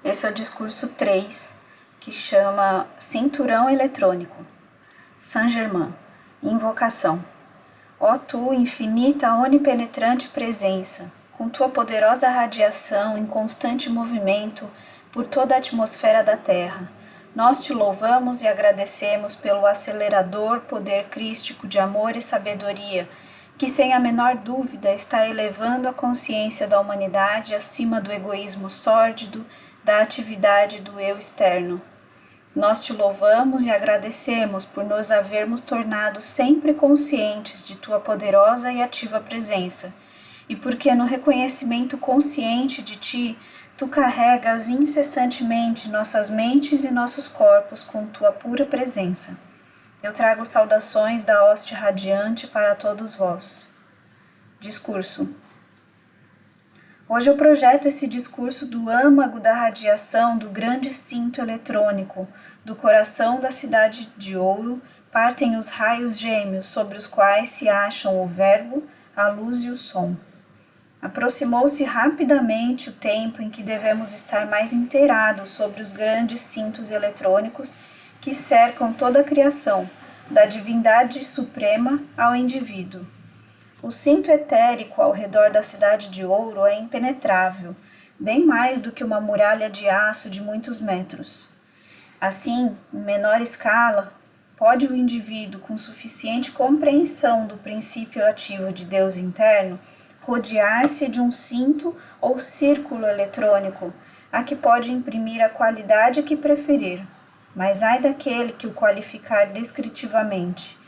Esse é o discurso 3, que chama Cinturão Eletrônico. Saint-Germain, invocação. Ó tu, infinita, onipenetrante presença, com tua poderosa radiação em constante movimento por toda a atmosfera da Terra, nós te louvamos e agradecemos pelo acelerador poder crístico de amor e sabedoria, que sem a menor dúvida está elevando a consciência da humanidade acima do egoísmo sórdido, da atividade do eu externo. Nós te louvamos e agradecemos por nos havermos tornado sempre conscientes de tua poderosa e ativa presença, e porque no reconhecimento consciente de ti, tu carregas incessantemente nossas mentes e nossos corpos com tua pura presença. Eu trago saudações da hoste radiante para todos vós. Discurso. Hoje eu projeto esse discurso do âmago da radiação do grande cinto eletrônico. Do coração da cidade de ouro partem os raios gêmeos sobre os quais se acham o verbo, a luz e o som. Aproximou-se rapidamente o tempo em que devemos estar mais inteirados sobre os grandes cintos eletrônicos que cercam toda a criação, da divindade suprema ao indivíduo. O cinto etérico ao redor da cidade de ouro é impenetrável, bem mais do que uma muralha de aço de muitos metros. Assim, em menor escala, pode o indivíduo, com suficiente compreensão do princípio ativo de Deus interno, rodear-se de um cinto ou círculo eletrônico, a que pode imprimir a qualidade que preferir. Mas ai daquele que o qualificar descritivamente.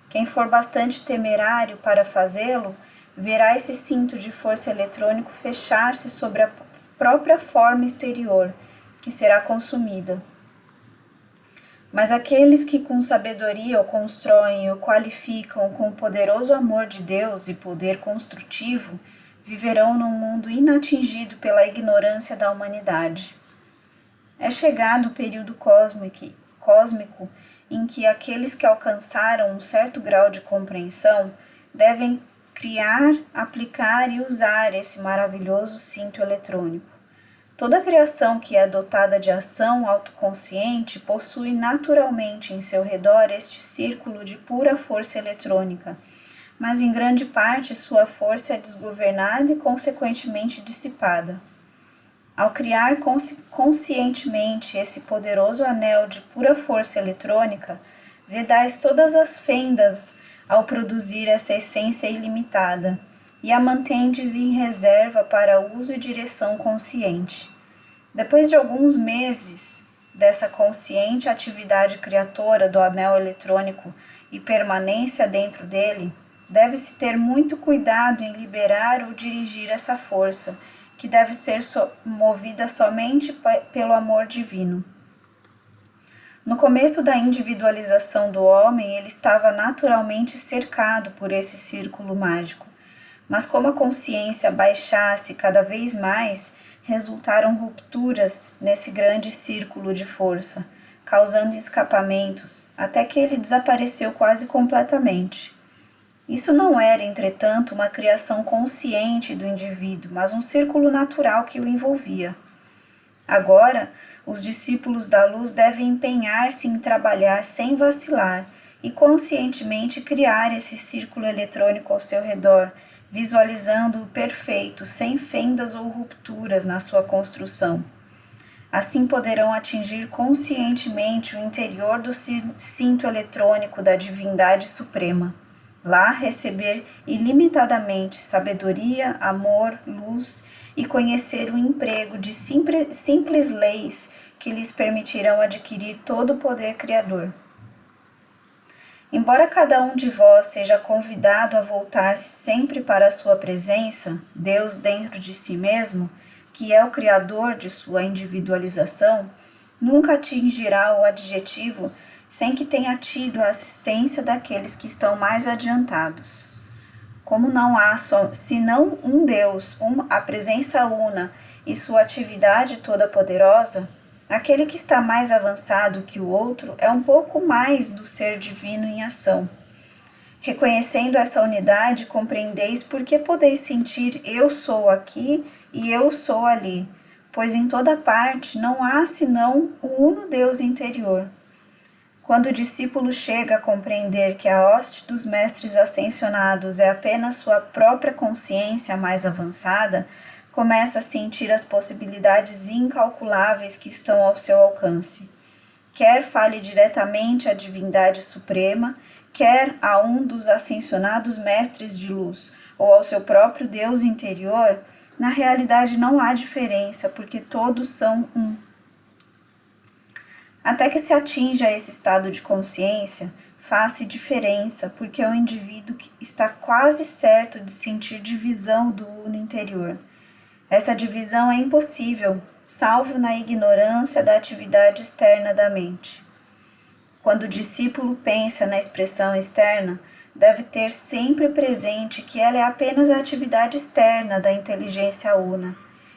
Quem for bastante temerário para fazê-lo, verá esse cinto de força eletrônico fechar-se sobre a própria forma exterior, que será consumida. Mas aqueles que com sabedoria o constroem e o qualificam com o poderoso amor de Deus e poder construtivo, viverão num mundo inatingido pela ignorância da humanidade. É chegado o período cósmico em que aqueles que alcançaram um certo grau de compreensão devem criar, aplicar e usar esse maravilhoso cinto eletrônico. Toda criação que é dotada de ação autoconsciente possui naturalmente em seu redor este círculo de pura força eletrônica, mas em grande parte sua força é desgovernada e consequentemente dissipada. Ao criar conscientemente esse poderoso anel de pura força eletrônica, vedais todas as fendas ao produzir essa essência ilimitada, e a mantendes em reserva para uso e direção consciente. Depois de alguns meses dessa consciente atividade criatora do anel eletrônico e permanência dentro dele, deve-se ter muito cuidado em liberar ou dirigir essa força, que deve ser movida somente pelo amor divino. No começo da individualização do homem, ele estava naturalmente cercado por esse círculo mágico, mas como a consciência baixasse cada vez mais, resultaram rupturas nesse grande círculo de força, causando escapamentos, até que ele desapareceu quase completamente. Isso não era, entretanto, uma criação consciente do indivíduo, mas um círculo natural que o envolvia. Agora, os discípulos da luz devem empenhar-se em trabalhar sem vacilar e conscientemente criar esse círculo eletrônico ao seu redor, visualizando-o perfeito, sem fendas ou rupturas na sua construção. Assim poderão atingir conscientemente o interior do cinto eletrônico da divindade suprema. Lá receber ilimitadamente sabedoria, amor, luz e conhecer o emprego de simples leis que lhes permitirão adquirir todo o poder criador. Embora cada um de vós seja convidado a voltar-se sempre para a sua presença, Deus dentro de si mesmo, que é o criador de sua individualização, nunca atingirá o adjetivo sem que tenha tido a assistência daqueles que estão mais adiantados. Como não há senão um Deus, a presença una e sua atividade toda poderosa, aquele que está mais avançado que o outro é um pouco mais do ser divino em ação. Reconhecendo essa unidade, compreendeis por que podeis sentir eu sou aqui e eu sou ali, pois em toda parte não há senão o uno Deus interior. Quando o discípulo chega a compreender que a hoste dos mestres ascensionados é apenas sua própria consciência mais avançada, começa a sentir as possibilidades incalculáveis que estão ao seu alcance. Quer fale diretamente à divindade suprema, quer a um dos ascensionados mestres de luz, ou ao seu próprio Deus interior, na realidade não há diferença, porque todos são um. Até que se atinja esse estado de consciência, faz-se diferença, porque o indivíduo está quase certo de sentir divisão do uno interior. Essa divisão é impossível, salvo na ignorância da atividade externa da mente. Quando o discípulo pensa na expressão externa, deve ter sempre presente que ela é apenas a atividade externa da inteligência una,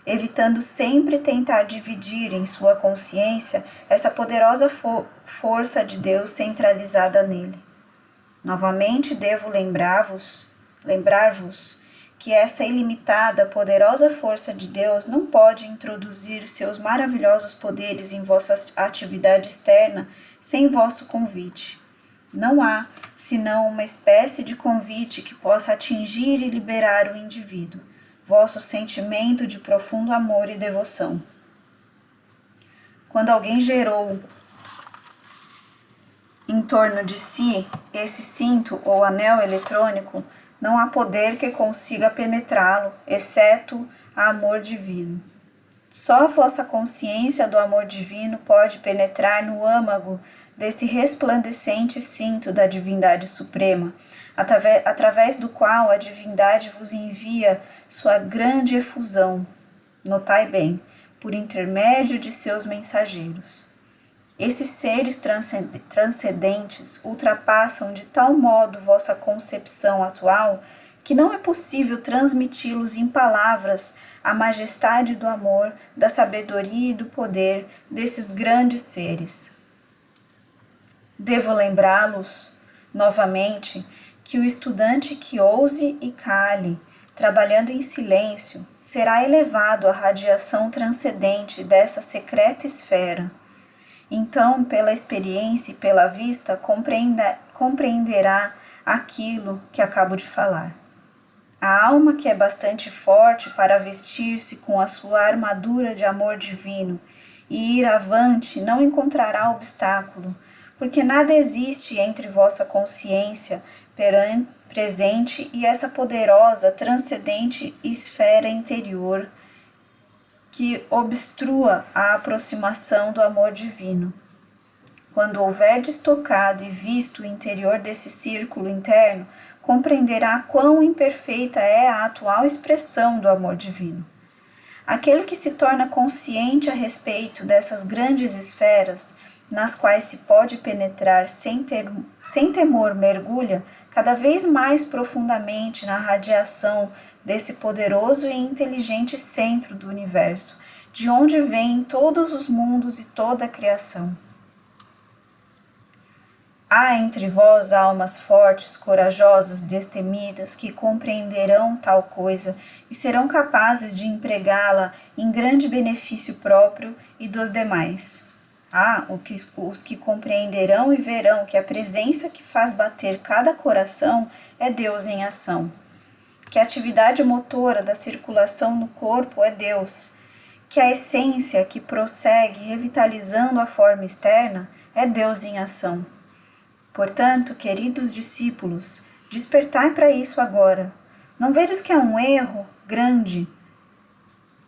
evitando sempre tentar dividir em sua consciência essa poderosa força de Deus centralizada nele. Novamente devo lembrar-vos que essa ilimitada, poderosa força de Deus não pode introduzir seus maravilhosos poderes em vossa atividade externa sem vosso convite. Não há, senão uma espécie de convite que possa atingir e liberar o indivíduo, vosso sentimento de profundo amor e devoção. Quando alguém gerou em torno de si esse cinto ou anel eletrônico, não há poder que consiga penetrá-lo, exceto a amor divino. Só a vossa consciência do amor divino pode penetrar no âmago desse resplandecente cinto da divindade suprema, através do qual a divindade vos envia sua grande efusão, notai bem, por intermédio de seus mensageiros. Esses seres transcendentes ultrapassam de tal modo vossa concepção atual que não é possível transmiti-los em palavras a majestade do amor, da sabedoria e do poder desses grandes seres. Devo lembrá-los, novamente, que o estudante que ouse e cale, trabalhando em silêncio, será elevado à radiação transcendente dessa secreta esfera. Então, pela experiência e pela vista, compreenderá aquilo que acabo de falar. A alma que é bastante forte para vestir-se com a sua armadura de amor divino e ir avante não encontrará obstáculo, porque nada existe entre vossa consciência presente e essa poderosa, transcendente esfera interior que obstrua a aproximação do amor divino. Quando houverdes tocado e visto o interior desse círculo interno, compreenderá quão imperfeita é a atual expressão do amor divino. Aquele que se torna consciente a respeito dessas grandes esferas, nas quais se pode penetrar sem temor, mergulha cada vez mais profundamente na radiação desse poderoso e inteligente centro do universo, de onde vêm todos os mundos e toda a criação. Há entre vós almas fortes, corajosas, destemidas, que compreenderão tal coisa e serão capazes de empregá-la em grande benefício próprio e dos demais. Há os que compreenderão e verão que a presença que faz bater cada coração é Deus em ação, que a atividade motora da circulação no corpo é Deus, que a essência que prossegue revitalizando a forma externa é Deus em ação. Portanto, queridos discípulos, despertai para isso agora. Não vedes que é um erro grande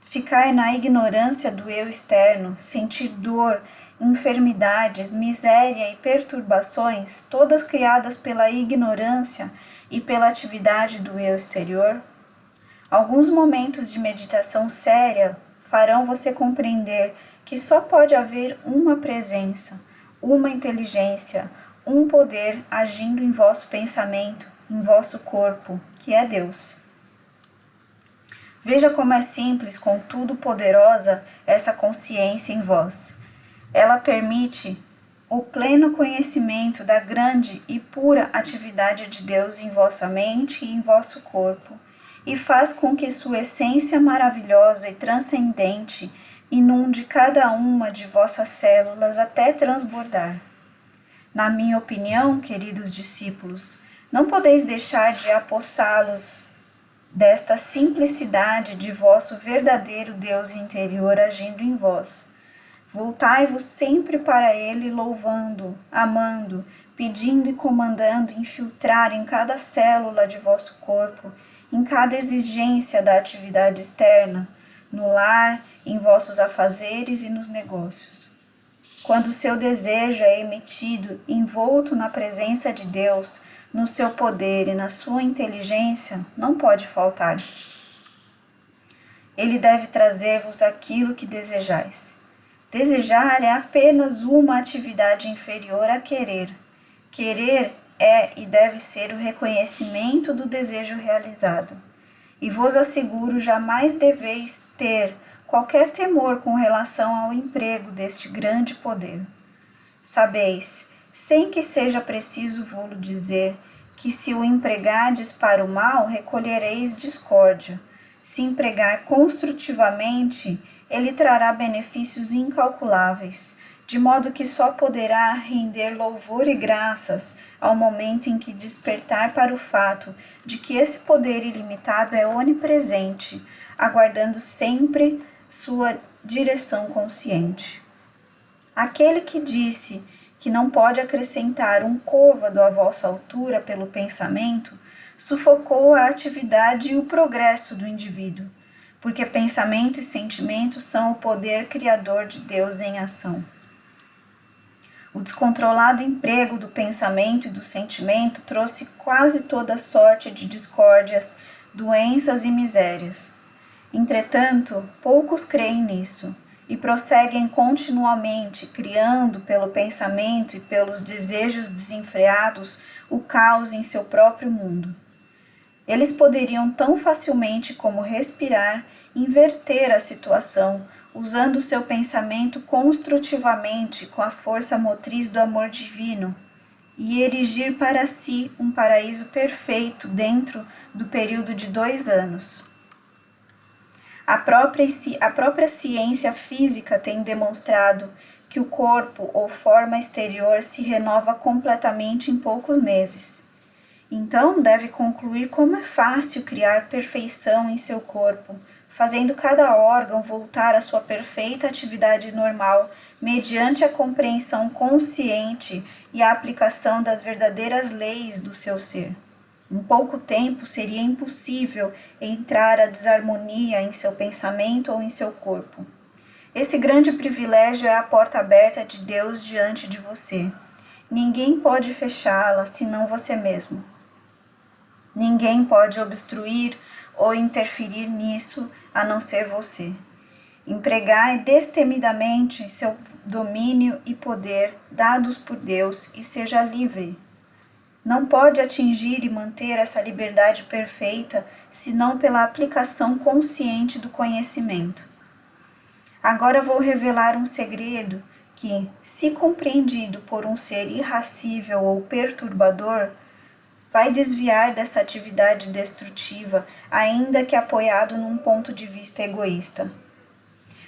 ficar na ignorância do eu externo, sentir dor, enfermidades, miséria e perturbações, todas criadas pela ignorância e pela atividade do eu exterior? Alguns momentos de meditação séria farão você compreender que só pode haver uma presença, uma inteligência, um poder agindo em vosso pensamento, em vosso corpo, que é Deus. Veja como é simples, contudo poderosa, essa consciência em vós. Ela permite o pleno conhecimento da grande e pura atividade de Deus em vossa mente e em vosso corpo, e faz com que sua essência maravilhosa e transcendente inunde cada uma de vossas células até transbordar. Na minha opinião, queridos discípulos, não podeis deixar de apossá-los desta simplicidade de vosso verdadeiro Deus interior agindo em vós. Voltai-vos sempre para Ele, louvando, amando, pedindo e comandando infiltrar em cada célula de vosso corpo, em cada exigência da atividade externa, no lar, em vossos afazeres e nos negócios. Quando o seu desejo é emitido, envolto na presença de Deus, no seu poder e na sua inteligência, não pode faltar. Ele deve trazer-vos aquilo que desejais. Desejar é apenas uma atividade inferior a querer. Querer é e deve ser o reconhecimento do desejo realizado. E vos asseguro, jamais deveis ter qualquer temor com relação ao emprego deste grande poder. Sabeis, sem que seja preciso vô-lo dizer, que se o empregardes para o mal, recolhereis discórdia. Se empregar construtivamente, ele trará benefícios incalculáveis, de modo que só poderá render louvor e graças ao momento em que despertar para o fato de que esse poder ilimitado é onipresente, aguardando sempre sua direção consciente. Aquele que disse que não pode acrescentar um côvado à vossa altura pelo pensamento, sufocou a atividade e o progresso do indivíduo, porque pensamento e sentimento são o poder criador de Deus em ação. O descontrolado emprego do pensamento e do sentimento trouxe quase toda sorte de discórdias, doenças e misérias. Entretanto, poucos creem nisso e prosseguem continuamente, criando pelo pensamento e pelos desejos desenfreados o caos em seu próprio mundo. Eles poderiam tão facilmente como respirar inverter a situação, usando seu pensamento construtivamente com a força motriz do amor divino, e erigir para si um paraíso perfeito dentro do período de 2 anos. A própria ciência física tem demonstrado que o corpo ou forma exterior se renova completamente em poucos meses. Então, deve concluir como é fácil criar perfeição em seu corpo, fazendo cada órgão voltar à sua perfeita atividade normal, mediante a compreensão consciente e a aplicação das verdadeiras leis do seu ser. Em pouco tempo seria impossível entrar a desarmonia em seu pensamento ou em seu corpo. Esse grande privilégio é a porta aberta de Deus diante de você. Ninguém pode fechá-la senão você mesmo. Ninguém pode obstruir ou interferir nisso a não ser você. Empregai destemidamente seu domínio e poder dados por Deus e seja livre. Não pode atingir e manter essa liberdade perfeita senão pela aplicação consciente do conhecimento. Agora vou revelar um segredo que, se compreendido por um ser irracível ou perturbador, vai desviar dessa atividade destrutiva, ainda que apoiado num ponto de vista egoísta.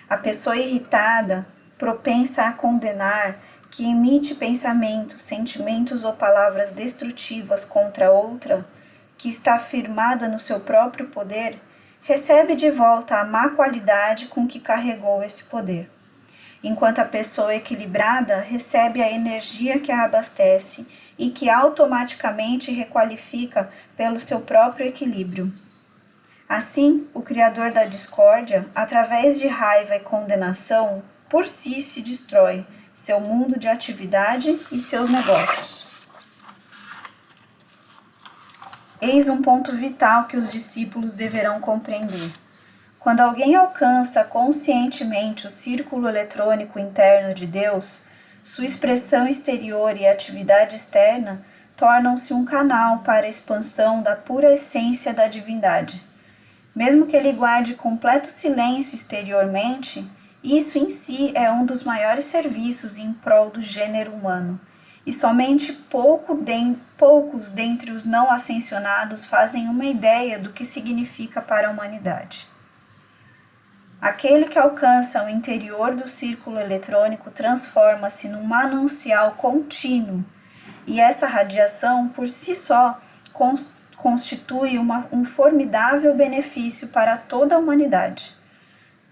A pessoa irritada, propensa a condenar, que emite pensamentos, sentimentos ou palavras destrutivas contra outra, que está firmada no seu próprio poder, recebe de volta a má qualidade com que carregou esse poder. Enquanto a pessoa equilibrada recebe a energia que a abastece e que automaticamente requalifica pelo seu próprio equilíbrio. Assim, o criador da discórdia, através de raiva e condenação, por si se destrói, seu mundo de atividade e seus negócios. Eis um ponto vital que os discípulos deverão compreender. Quando alguém alcança conscientemente o círculo eletrônico interno de Deus, sua expressão exterior e atividade externa tornam-se um canal para a expansão da pura essência da divindade. Mesmo que ele guarde completo silêncio exteriormente, isso em si é um dos maiores serviços em prol do gênero humano, e somente poucos dentre os não ascensionados fazem uma ideia do que significa para a humanidade. Aquele que alcança o interior do círculo eletrônico transforma-se num manancial contínuo, e essa radiação, por si só, constitui um formidável benefício para toda a humanidade.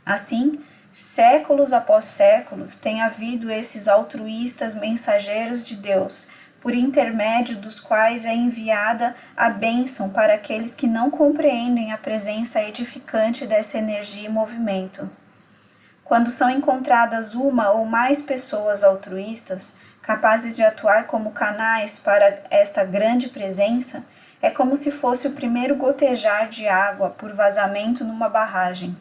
Assim, séculos após séculos, tem havido esses altruístas mensageiros de Deus, por intermédio dos quais é enviada a bênção para aqueles que não compreendem a presença edificante dessa energia em movimento. Quando são encontradas uma ou mais pessoas altruístas, capazes de atuar como canais para esta grande presença, é como se fosse o primeiro gotejar de água por vazamento numa barragem.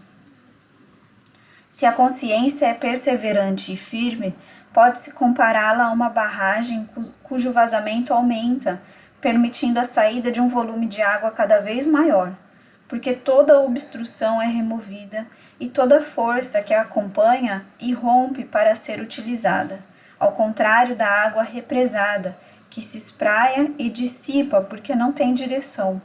Se a consciência é perseverante e firme, pode-se compará-la a uma barragem cujo vazamento aumenta, permitindo a saída de um volume de água cada vez maior, porque toda obstrução é removida e toda força que a acompanha irrompe para ser utilizada, ao contrário da água represada, que se espraia e dissipa porque não tem direção.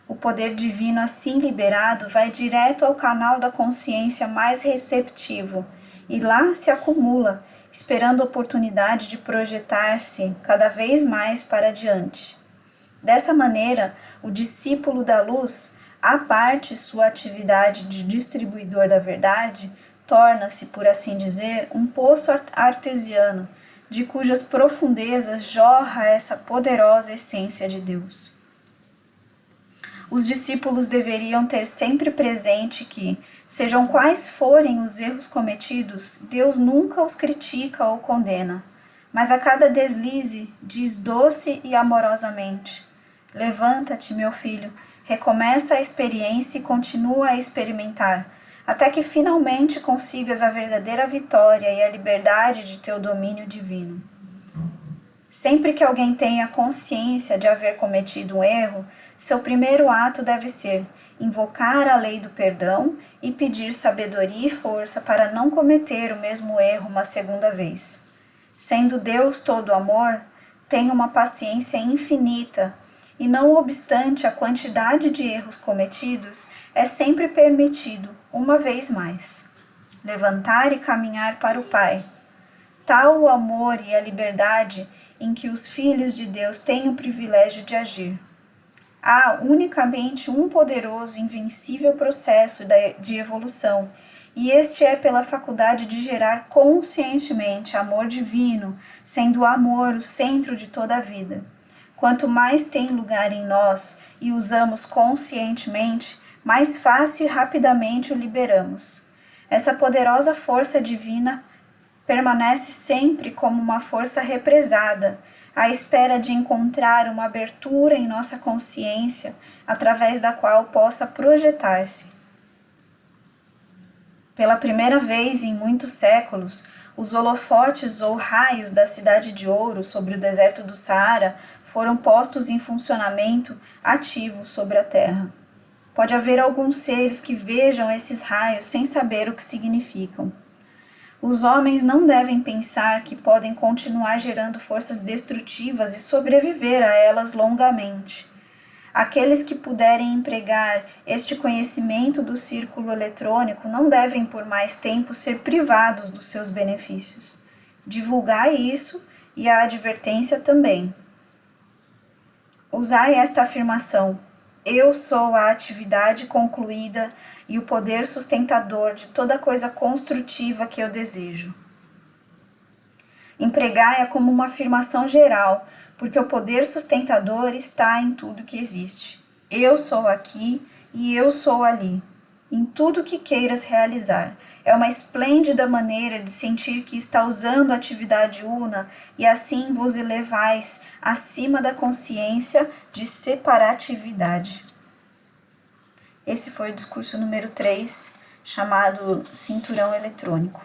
O poder divino assim liberado vai direto ao canal da consciência mais receptivo e lá se acumula, esperando a oportunidade de projetar-se cada vez mais para diante. Dessa maneira, o discípulo da luz, à parte sua atividade de distribuidor da verdade, torna-se, por assim dizer, um poço artesiano, de cujas profundezas jorra essa poderosa essência de Deus. Os discípulos deveriam ter sempre presente que, sejam quais forem os erros cometidos, Deus nunca os critica ou condena, mas a cada deslize diz doce e amorosamente: levanta-te, meu filho, recomeça a experiência e continua a experimentar, até que finalmente consigas a verdadeira vitória e a liberdade de teu domínio divino. Sempre que alguém tenha consciência de haver cometido um erro, seu primeiro ato deve ser invocar a lei do perdão e pedir sabedoria e força para não cometer o mesmo erro uma segunda vez. Sendo Deus todo amor, tenha uma paciência infinita e, não obstante a quantidade de erros cometidos, é sempre permitido, uma vez mais, levantar e caminhar para o Pai. Tal o amor e a liberdade em que os filhos de Deus têm o privilégio de agir. Há unicamente um poderoso e invencível processo de evolução, e este é pela faculdade de gerar conscientemente amor divino, sendo o amor o centro de toda a vida. Quanto mais tem lugar em nós e usamos conscientemente, mais fácil e rapidamente o liberamos. Essa poderosa força divina permanece sempre como uma força represada, à espera de encontrar uma abertura em nossa consciência, através da qual possa projetar-se. Pela primeira vez em muitos séculos, os holofotes ou raios da Cidade de Ouro sobre o deserto do Saara foram postos em funcionamento ativo sobre a Terra. Pode haver alguns seres que vejam esses raios sem saber o que significam. Os homens não devem pensar que podem continuar gerando forças destrutivas e sobreviver a elas longamente. Aqueles que puderem empregar este conhecimento do círculo eletrônico não devem por mais tempo ser privados dos seus benefícios. Divulgai isso e a advertência também. Usai esta afirmação: eu sou a atividade concluída e o poder sustentador de toda coisa construtiva que eu desejo. Empregai-a como uma afirmação geral, porque o poder sustentador está em tudo que existe. Eu sou aqui e eu sou ali, em tudo que queiras realizar. É uma esplêndida maneira de sentir que está usando a atividade una e assim vos elevais acima da consciência de separatividade. Esse foi o discurso número 3, chamado Cinturão Eletrônico.